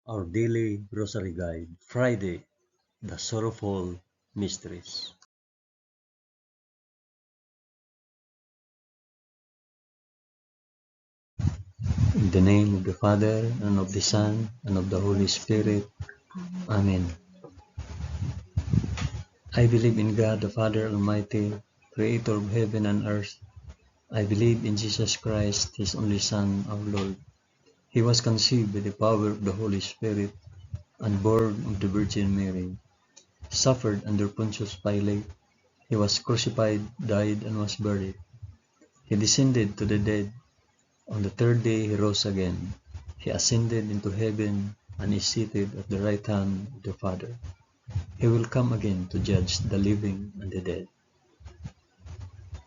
Our Daily Rosary Guide, Friday, the Sorrowful Mysteries. In the name of the Father, and of the Son, and of the Holy Spirit. Amen. I believe in God the Father Almighty, Creator of heaven and earth. I believe in Jesus Christ, His only Son, our Lord. He was conceived by the power of the Holy Spirit, and born of the Virgin Mary. Suffered under Pontius Pilate. He was crucified, died, and was buried. He descended to the dead. On the third day he rose again. He ascended into heaven and is seated at the right hand of the Father. He will come again to judge the living and the dead.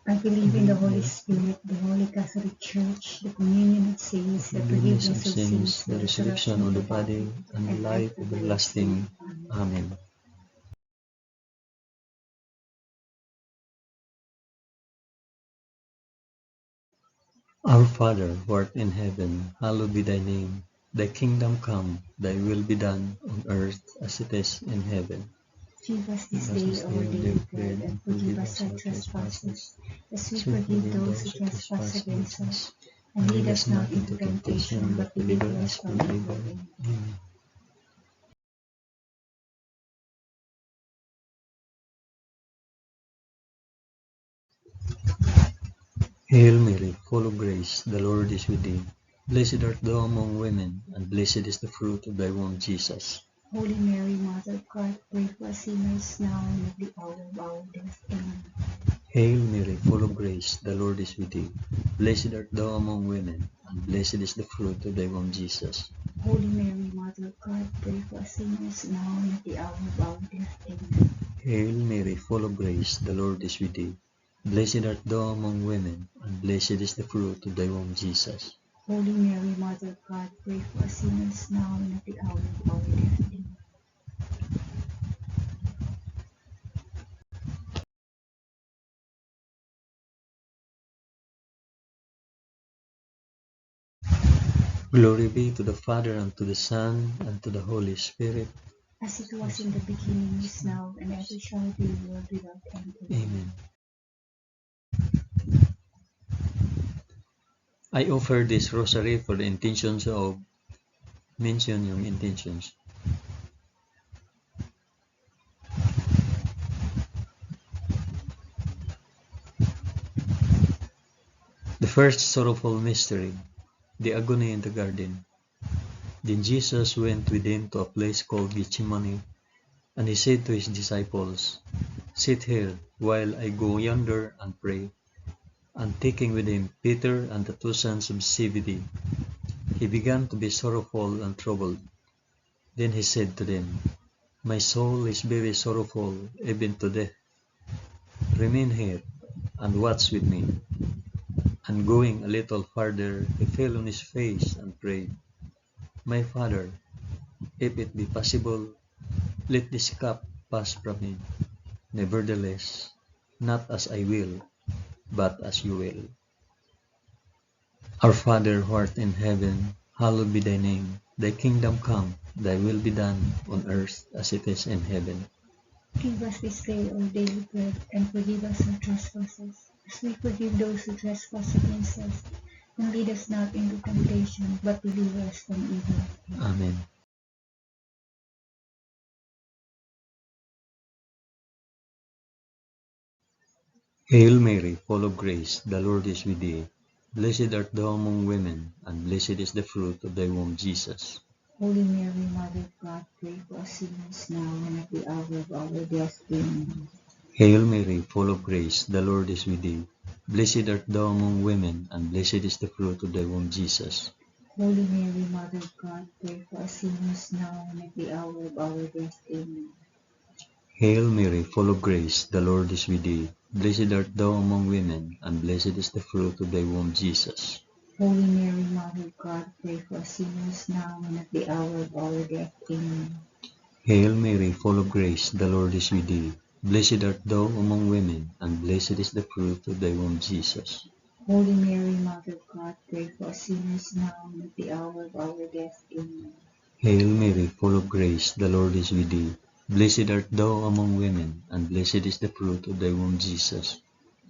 I believe in the Holy Spirit, the Holy Catholic Church, the communion of saints, the forgiveness of sins, the resurrection of the body, and the life everlasting. Amen. Our Father, who art in heaven, hallowed be thy name. Thy kingdom come, thy will be done on earth as it is in heaven. Give us this day our daily bread, and forgive us our trespasses, as we forgive those who trespass against us. And lead us not into temptation, but deliver us from evil. Amen. Hail Mary, full of grace, the Lord is with thee. Blessed art thou among women, and blessed is the fruit of thy womb, Jesus. Holy Mary, Mother of God, pray for us sinners now and at the hour of our death. Amen. Hail Mary, full of grace, the Lord is with thee. Blessed art thou among women, and blessed is the fruit of thy womb, Jesus. Holy Mary, Mother of God, pray for us sinners now and at the hour of our death. Amen. Hail Mary, full of grace, the Lord is with thee. Blessed art thou among women, and blessed is the fruit of thy womb, Jesus. Holy Mary, Mother of God, pray for us sinners now and at the hour of our death. Amen. Glory be to the Father, and to the Son, and to the Holy Spirit. As it was in the beginning, is now, and ever shall be, world without end. Amen. I offer this rosary for the intentions of, mention yung intentions. The first sorrowful mystery, the agony in the garden. Then Jesus went with him to a place called Gethsemane, and he said to his disciples, "Sit here, while I go yonder and pray." And taking with him Peter and the two sons of Zebedee, he began to be sorrowful and troubled. Then he said to them, "My soul is very sorrowful, even to death. Remain here, and watch with me." And going a little farther, he fell on his face and prayed, "My Father, if it be possible, let this cup pass from me. Nevertheless, not as I will, but as you will." Our Father, who art in heaven, hallowed be thy name. Thy kingdom come, thy will be done on earth as it is in heaven. Give us this day our daily bread, and forgive us our trespasses, as we forgive those who trespass against us. And lead us not into temptation, but deliver us from evil. Amen. Hail Mary, full of grace, the Lord is with thee. Blessed art thou among women, and blessed is the fruit of thy womb, Jesus. Holy Mary, Mother of God, pray for us sinners now and at the hour of our death. Amen. Hail Mary, full of grace, the Lord is with thee. Blessed art thou among women, and blessed is the fruit of thy womb, Jesus. Holy Mary, Mother of God, pray for us sinners now and at the hour of our death. Amen. Hail Mary, full of grace, the Lord is with thee. Blessed art thou among women, and blessed is the fruit of thy womb, Jesus. Holy Mary, Mother of God, pray for us sinners now and at the hour of our death. Amen. Hail Mary, full of grace, the Lord is with thee. Blessed art thou among women, and blessed is the fruit of thy womb, Jesus. Holy Mary, Mother of God, pray for us sinners now and at the hour of our death. Amen. Hail Mary, full of grace, the Lord is with thee. Blessed art thou among women, and blessed is the fruit of thy womb, Jesus.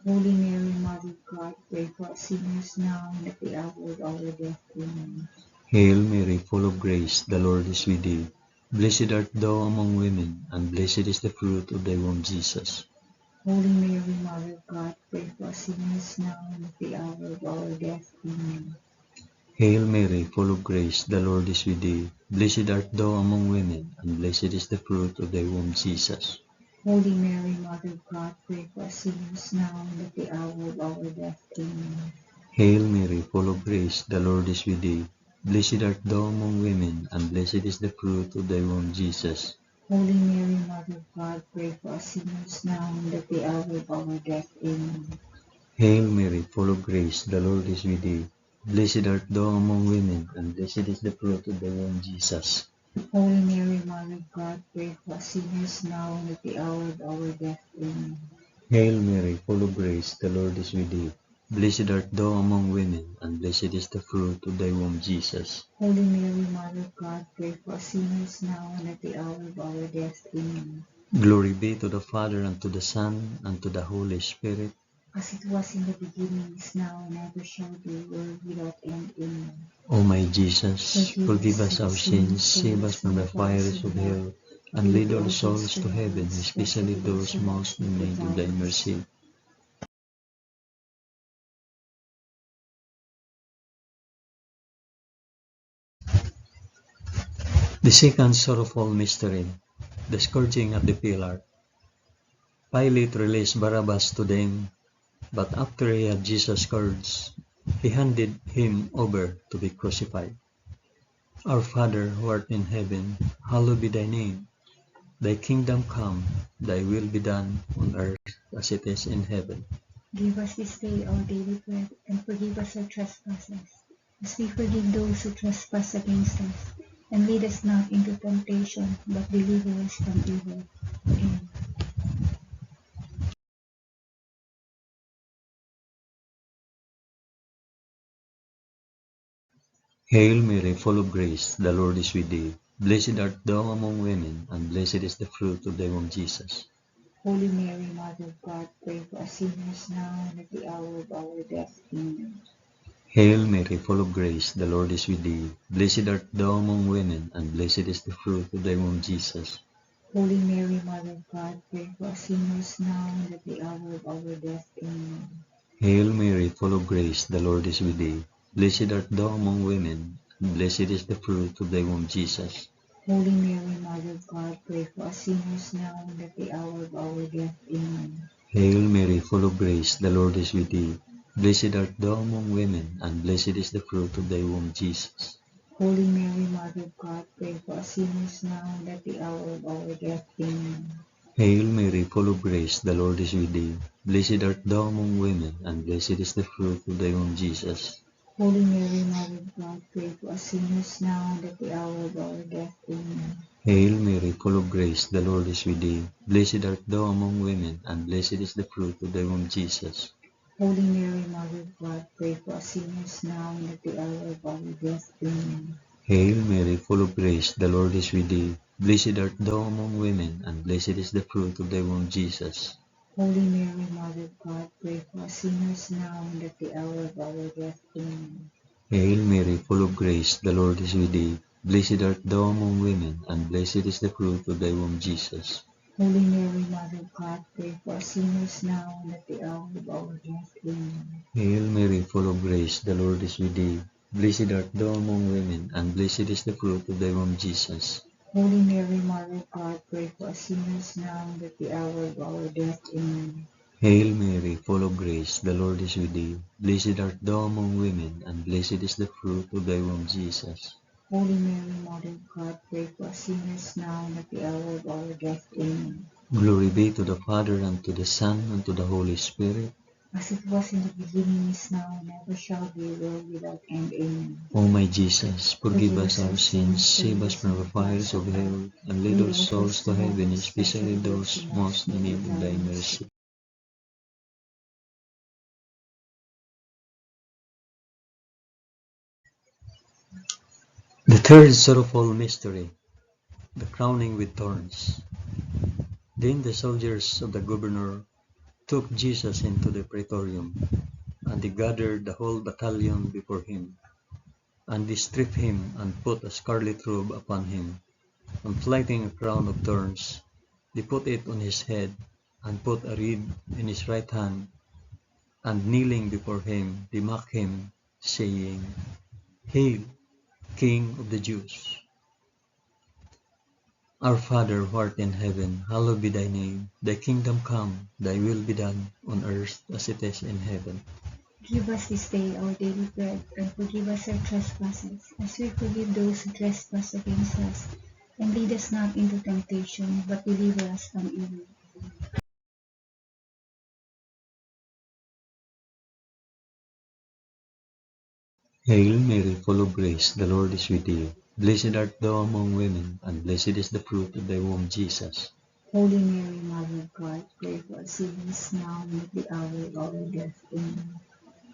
Holy Mary, Mother of God, pray for us sinners now and at the hour of our death. Amen. Hail Mary, full of grace, the Lord is with thee. Blessed art thou among women, and blessed is the fruit of thy womb, Jesus. Holy Mary, Mother of God, pray for us sinners now and at the hour of our death. Amen. Hail Mary, full of grace, the Lord is with thee. Blessed art thou among women, and blessed is the fruit of thy womb, Jesus. Holy Mary, Mother of God, pray for us sinners now and at the hour of our death. Amen. Hail Mary, full of grace, the Lord is with thee. Blessed art thou among women, and blessed is the fruit of thy womb, Jesus. Holy Mary, Mother of God, pray for us sinners now and at the hour of our death. Amen. Hail Mary, full of grace, the Lord is with thee. Blessed art thou among women, and blessed is the fruit of thy womb, Jesus. Holy Mary, Mother of God, pray for us sinners now and at the hour of our death. Amen. Hail Mary, full of grace, the Lord is with thee. Blessed art thou among women, and blessed is the fruit of thy womb, Jesus. Holy Mary, Mother of God, pray for us sinners now and at the hour of our death. Amen. Glory be to the Father, and to the Son, and to the Holy Spirit. As it was in the beginning, is now, and ever shall be, world without end. Amen. O my Jesus, forgive us our sins, save us from the fires of hell, and lead all souls to heaven, especially those most in need of thy mercy. The second sorrowful mystery, the scourging at the pillar. Pilate released Barabbas to them, but after he had Jesus scourged, he handed him over to be crucified. Our Father, who art in heaven, hallowed be thy name. Thy kingdom come, thy will be done on earth as it is in heaven. Give us this day our daily bread, and forgive us our trespasses, as we forgive those who trespass against us. And lead us not into temptation, but deliver us from evil. Amen. Hail Mary, full of grace, the Lord is with thee. Blessed art thou among women, and blessed is the fruit of thy womb, Jesus. Holy Mary, Mother of God, pray for us sinners now and at the hour of our death. Amen. Hail Mary, full of grace, the Lord is with thee. Blessed art thou among women, and blessed is the fruit of thy womb, Jesus. Holy Mary, Mother of God, pray for us sinners now and at the hour of our death. Amen. Hail Mary, full of grace, the Lord is with thee. Blessed art thou among women, and blessed is the fruit of thy womb, Jesus. Holy Mary, Mother of God, pray for us sinners now and at the hour of our death. Amen. Hail Mary, full of grace, the Lord is with thee. Blessed art thou among women, and blessed is the fruit of thy womb, Jesus. Holy Mary, Mother of God, pray for us sinners now and at the hour of our death. Amen. Hail Mary, full of grace, the Lord is with thee. Blessed art thou among women, and blessed is the fruit of thy womb, Jesus. Holy Mary, Mother of God, pray for us sinners now and at the hour of our death. Amen. Hail Mary, full of grace, the Lord is with thee. Blessed art thou among women, and blessed is the fruit of thy womb, Jesus. Holy Mary, Mother of God, pray for us sinners now and at the hour of our death. Amen. Hail Mary, full of grace, the Lord is with thee. Blessed art thou among women, and blessed is the fruit of thy womb, Jesus. Holy Mary, Mother of God, pray for us sinners now and at the hour of our death. Amen. Hail Mary, full of grace, the Lord is with thee. Blessed art thou among women, and blessed is the fruit of thy womb, Jesus. Holy Mary, Mother of God, pray for us sinners now and at the hour of our death. Amen. Hail Mary, full of grace, the Lord is with thee. Blessed art thou among women, and blessed is the fruit of thy womb, Jesus. Holy Mary, Mother of God, pray for us sinners now and at the hour of our death. Amen. Hail Mary, full of grace, the Lord is with thee. Blessed art thou among women, and blessed is the fruit of thy womb, Jesus. Holy Mary, Mother of God, pray for us sinners now and at the hour of our death. Amen. Glory be to the Father, and to the Son, and to the Holy Spirit. As it was in the beginning, is now, and ever shall be, world without end. Amen. O my Jesus, forgive us our sins, save us from the fires of hell, and lead all souls to heaven, especially those most in need of thy mercy. The third sorrowful mystery, the crowning with thorns. Then the soldiers of the governor took Jesus into the praetorium, and they gathered the whole battalion before him. And they stripped him and put a scarlet robe upon him, and plighting a crown of thorns, they put it on his head, and put a reed in his right hand, and kneeling before him, they mocked him, saying, Hail, King of the Jews! Our Father who art in heaven, hallowed be thy name. Thy kingdom come, thy will be done, on earth as it is in heaven. Give us this day our daily bread, and forgive us our trespasses, as we forgive those who trespass against us. And lead us not into temptation, but deliver us from evil. Hail Mary, full of grace, the Lord is with thee. Blessed art thou among women, and blessed is the fruit of thy womb, Jesus. Holy Mary, Mother of God, pray for us sinners now and at the hour of our death. Amen.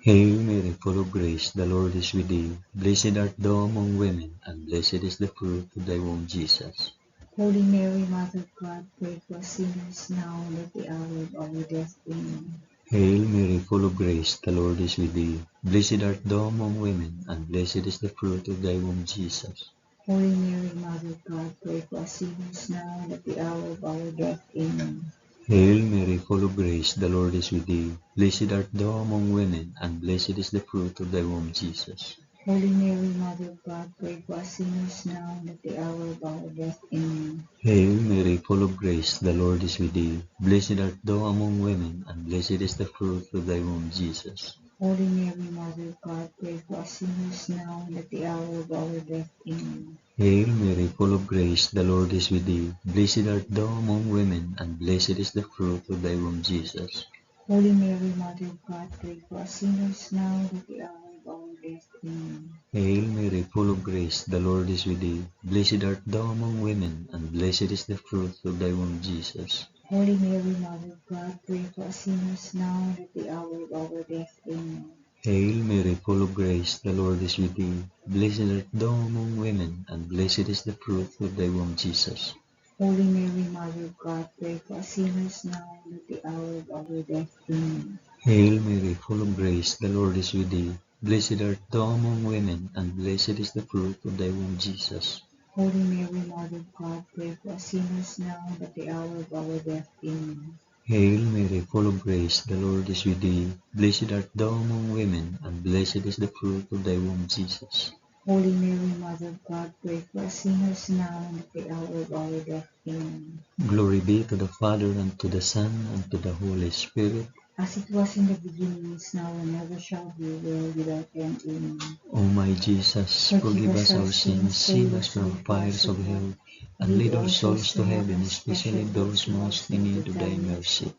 Hail Mary, full of grace, the Lord is with thee. Blessed art thou among women, and blessed is the fruit of thy womb, Jesus. Holy Mary, Mother of God, pray for us sinners now and at the hour of our death. Amen. Hail Mary, full of grace, the Lord is with thee. Blessed art thou among women, and blessed is the fruit of thy womb, Jesus. Holy Mary, Mother of God, pray for us sinners now and at the hour of our death. Amen. Hail Mary, full of grace, the Lord is with thee. Blessed art thou among women, and blessed is the fruit of thy womb, Jesus. Holy Mary, Mother of God, pray for us sinners now and at the hour of our death. Amen. Hail Mary, full of grace, the Lord is with thee. Blessed art thou among women, and blessed is the fruit of thy womb, Jesus. Holy Mary, Mother of God, pray for us sinners now and at the hour of our death. Amen. Hail Mary, full of grace, the Lord is with thee. Blessed art thou among women, and blessed is the fruit of thy womb, Jesus. Holy Mary, Mother of God, pray for us sinners now and at the hour of our death. Amen. Hail Mary, full of grace, the Lord is with thee. Blessed art thou among women, and blessed is the fruit of thy womb, Jesus. Holy Mary, Mother of God, pray for us sinners now and at the hour of our death. Amen. Hail Mary, full of grace, the Lord is with thee. Blessed art thou among women, and blessed is the fruit of thy womb, Jesus. Holy Mary, Mother of God, pray for us sinners now and at the hour of our death. Amen. Hail Mary, full of grace, the Lord is with thee. Blessed art thou among women, and blessed is the fruit of thy womb, Jesus. Holy Mary, Mother of God, pray for us sinners now and at the hour of our death. Amen. Hail Mary, full of grace, the Lord is with thee. Blessed art thou among women, and blessed is the fruit of thy womb, Jesus. Holy Mary, Mother of God, pray for us sinners now and at the hour of our death. Amen. Glory be to the Father, and to the Son, and to the Holy Spirit. As it was in the beginning, is now, and ever shall be, world without end. Amen. O my Jesus, forgive us our sins, save us from the fires of hell, and lead our souls to heaven, especially those most in need of thy mercy.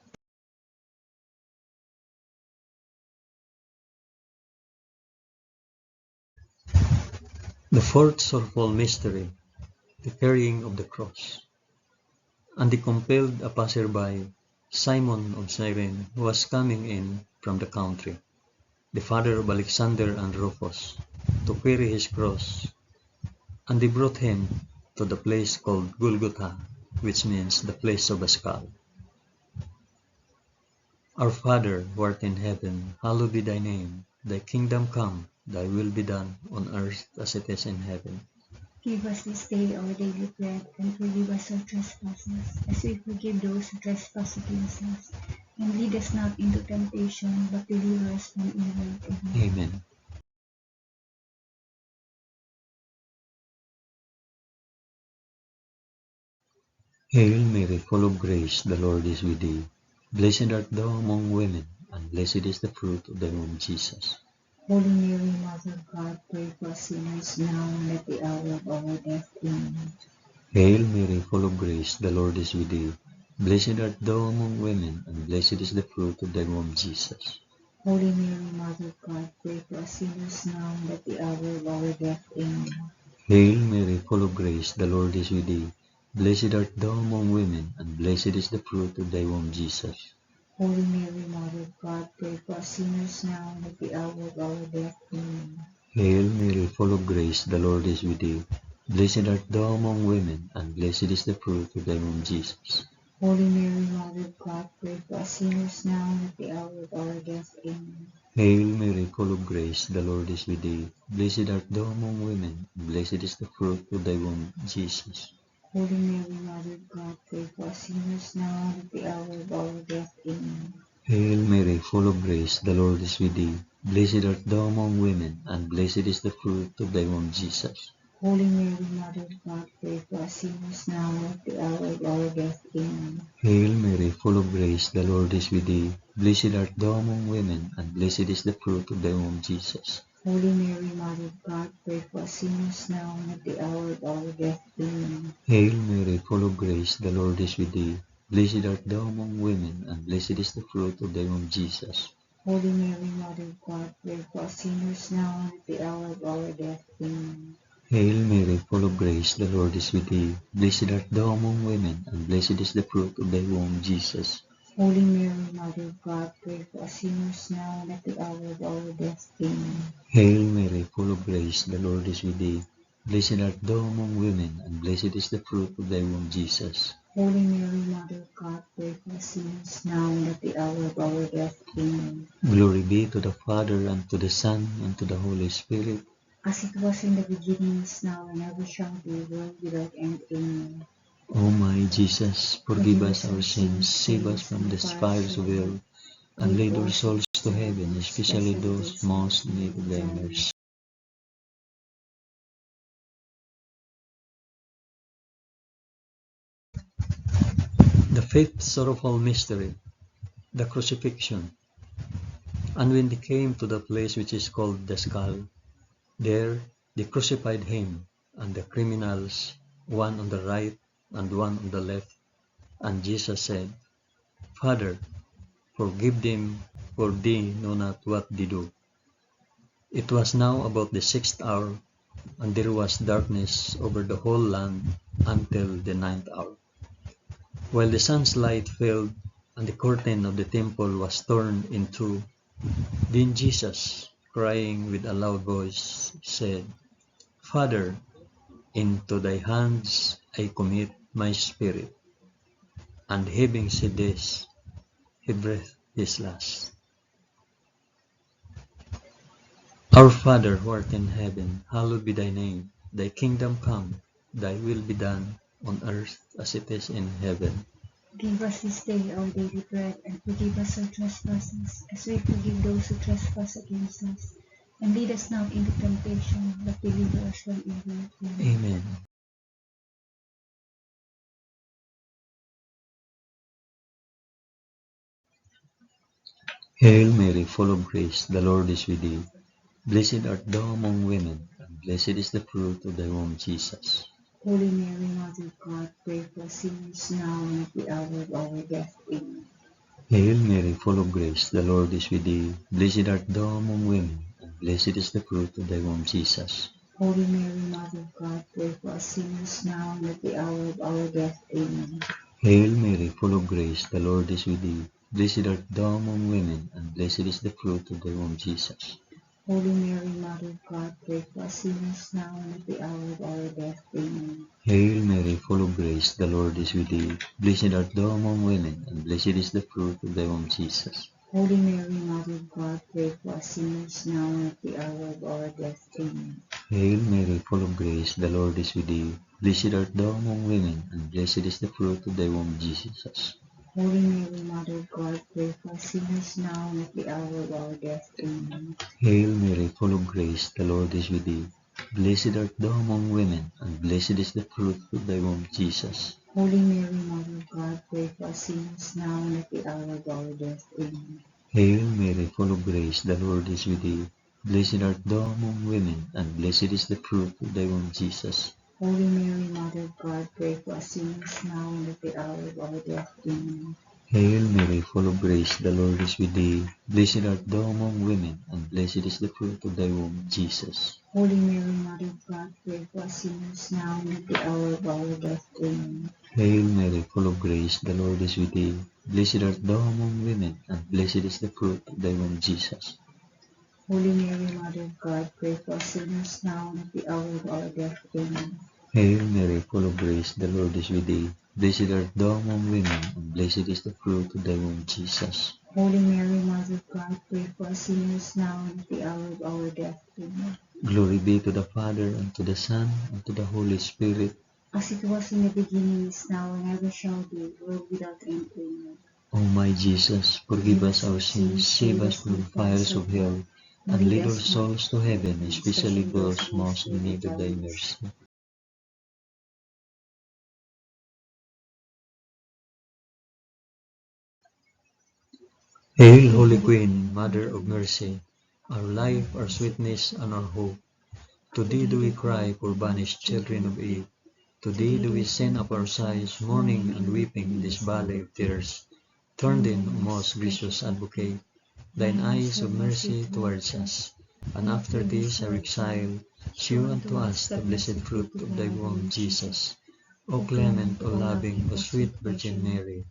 The fourth sorrowful mystery, the carrying of the cross. And they compelled a passerby, Simon of Cyrene, who was coming in from the country, the father of Alexander and Rufus, to carry his cross. And they brought him to the place called Golgotha, which means the place of a skull. Our Father, who art in heaven, hallowed be thy name. Thy kingdom come, thy will be done, on earth as it is in heaven. Give us this day our daily bread, and forgive us our trespasses, as we forgive those who trespass against us. And lead us not into temptation, but deliver us from evil. Amen. Amen. Hail Mary, full of grace, the Lord is with thee. Blessed art thou among women, and blessed is the fruit of thy womb, Jesus. Holy Mary, Mother of God, pray for us sinners now and at the hour of our death. Amen. Hail Mary, full of grace, the Lord is with thee. Blessed art thou among women, and blessed is the fruit of thy womb, Jesus. Holy Mary, Mother of God, pray for us sinners now and at the hour of our death. Amen. Hail Mary, full of grace, the Lord is with thee. Blessed art thou among women, and blessed is the fruit of thy womb, Jesus. Holy Mary, Mother of God, pray for us sinners now and at the hour of our death. Amen. Hail Mary, full of grace, the Lord is with thee. Blessed art thou among women, and blessed is the fruit of thy womb, Jesus. Holy Mary, Mother of God, pray for us sinners now and at the hour of our death. Amen. Hail Mary, full of grace, the Lord is with thee. Blessed art thou among women, and blessed is the fruit of thy womb, Jesus. Holy Mary, Mother of God, pray for us sinners now and at the hour of our death. Amen. Hail Mary, full of grace, the Lord is with thee. Blessed art thou among women, and blessed is the fruit of thy womb, Jesus. Holy Mary, Mother of God, pray for us sinners now and at the hour of our death. Amen. Hail Mary, full of grace, the Lord is with thee. Blessed art thou among women, and blessed is the fruit of thy womb, Jesus. Holy Mary, Mother of God, pray for us sinners now and at the hour of our death. Amen. Hail Mary, full of grace, the Lord is with thee. Blessed art thou among women, and blessed is the fruit of thy womb, Jesus. Holy Mary, Mother of God, pray for us sinners now and at the hour of our death. Amen. Hail Mary, full of grace, the Lord is with thee. Blessed art thou among women, and blessed is the fruit of thy womb, Jesus. Holy Mary, Mother of God, pray for us sinners now and at the hour of our death. Amen. Hail Mary, full of grace, the Lord is with thee. Blessed art thou among women, and blessed is the fruit of thy womb, Jesus. Holy Mary, Mother of God, pray for us sinners now and at the hour of our death. Amen. Glory be to the Father, and to the Son, and to the Holy Spirit. As it was in the beginning, is now, and ever shall be, world without end. Amen. O my Jesus, forgive us our sins, save us from the fires of hell, and lead our souls to heaven, especially those most in need of thy mercy. The fifth sorrowful mystery, the crucifixion. And when they came to the place which is called the Skull, there they crucified him, and the criminals, one on the right and one on the left. And Jesus said, Father, forgive them, for they know not what they do. It was now about the 6th hour, and there was darkness over the whole land until the 9th hour. While the sun's light failed, and the curtain of the temple was torn in two, then Jesus, crying with a loud voice, said, Father, into thy hands I commit my spirit. And having said this, he breathed his last. Our Father who art in heaven, hallowed be thy name. Thy kingdom come, thy will be done, on earth as it is in heaven. Give us this day our daily bread, and forgive us our trespasses, as we forgive those who trespass against us. And lead us not into temptation, but deliver us from evil. Amen. Amen. Hail Mary, full of grace, the Lord is with thee. Blessed art thou among women, and blessed is the fruit of thy womb, Jesus. Holy Mary, Mother of God, pray for us sinners now and at the hour of our death. Amen. Hail Mary, full of grace, the Lord is with thee. Blessed art thou among women, and blessed is the fruit of thy womb, Jesus. Holy Mary, Mother of God, pray for us sinners now and at the hour of our death. Amen. Hail Mary, full of grace, the Lord is with thee. Blessed art thou among women, and blessed is the fruit of thy womb, Jesus. Holy Mary, Mother of God, pray for us sinners now and at the hour of our death. Amen. Hail Mary, full of grace, the Lord is with thee. Blessed art thou among women, and blessed is the fruit of thy womb, Jesus. Holy Mary, Mother of God, pray for us sinners now and at the hour of our death. Amen. Hail Mary, full of grace, the Lord is with thee. Blessed art thou among women, and blessed is the fruit of thy womb, Jesus. Holy Mary, Mother of God, pray for us sinners now and at the hour of our death. Amen. Hail Mary, full of grace, the Lord is with thee. Blessed art thou among women, and blessed is the fruit of thy womb, Jesus. Holy Mary, Mother of God, pray for us sinners now and at the hour of our death. Amen. Hail Mary, full of grace, the Lord is with thee. Blessed art thou among women, and blessed is the fruit of thy womb, Jesus. Holy Mary, Mother of God, pray for us sinners now and at the hour of our death. Amen. Hail Mary, full of grace, the Lord is with thee. Blessed art thou among women, and blessed is the fruit of thy womb, Jesus. Holy Mary, Mother of God, pray for us sinners now and at the hour of our death. Amen. Hail Mary, full of grace, the Lord is with thee. Blessed art thou among women, and blessed is the fruit of thy womb, Jesus. Holy Mary, Mother of God, pray for us sinners now and at the hour of our death. Amen. Hail Mary, full of grace, the Lord is with thee. Blessed art thou among women, and blessed is the fruit of thy womb, Jesus. Holy Mary, Mother of God, pray for us sinners now and at the hour of our death. Amen. Glory be to the Father, and to the Son, and to the Holy Spirit. As it was in the beginning, is now, and ever shall be, world without end. Amen. O my Jesus, forgive us our sins, save us from the fires of hell, and lead all souls to heaven, especially those most in need of thy mercy. Hail, Holy Queen, Mother of Mercy, our life, our sweetness, and our hope. To thee do we cry, poor banished children of Eve. To thee do we send up our sighs, mourning and weeping in this valley of tears. Turn then, O most gracious Advocate, thine eyes of mercy towards us, and after this our exile, shew unto us the blessed fruit of thy womb, Jesus. O clement, O loving, O sweet Virgin Mary,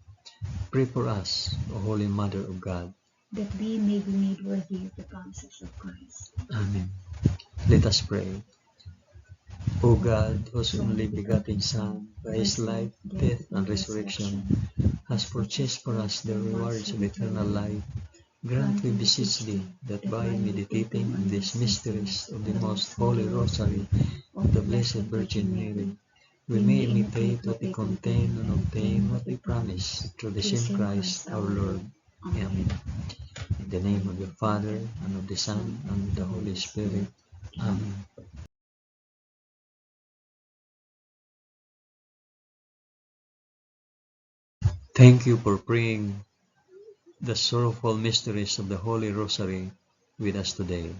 pray for us, O Holy Mother of God, that we may be made worthy of the promises of Christ. Amen. Let us pray. O God, whose only begotten Son, by his life, death, and resurrection, has purchased for us the rewards of eternal life, grant, we beseech thee, that by meditating on these mysteries of the most holy Rosary of the Blessed Virgin Mary, we may imitate what they contain and obtain what they promise, through the same Christ our Lord. Amen. In the name of the Father, and of the Son, and of the Holy Spirit. Amen. Thank you for praying the sorrowful mysteries of the Holy Rosary with us today.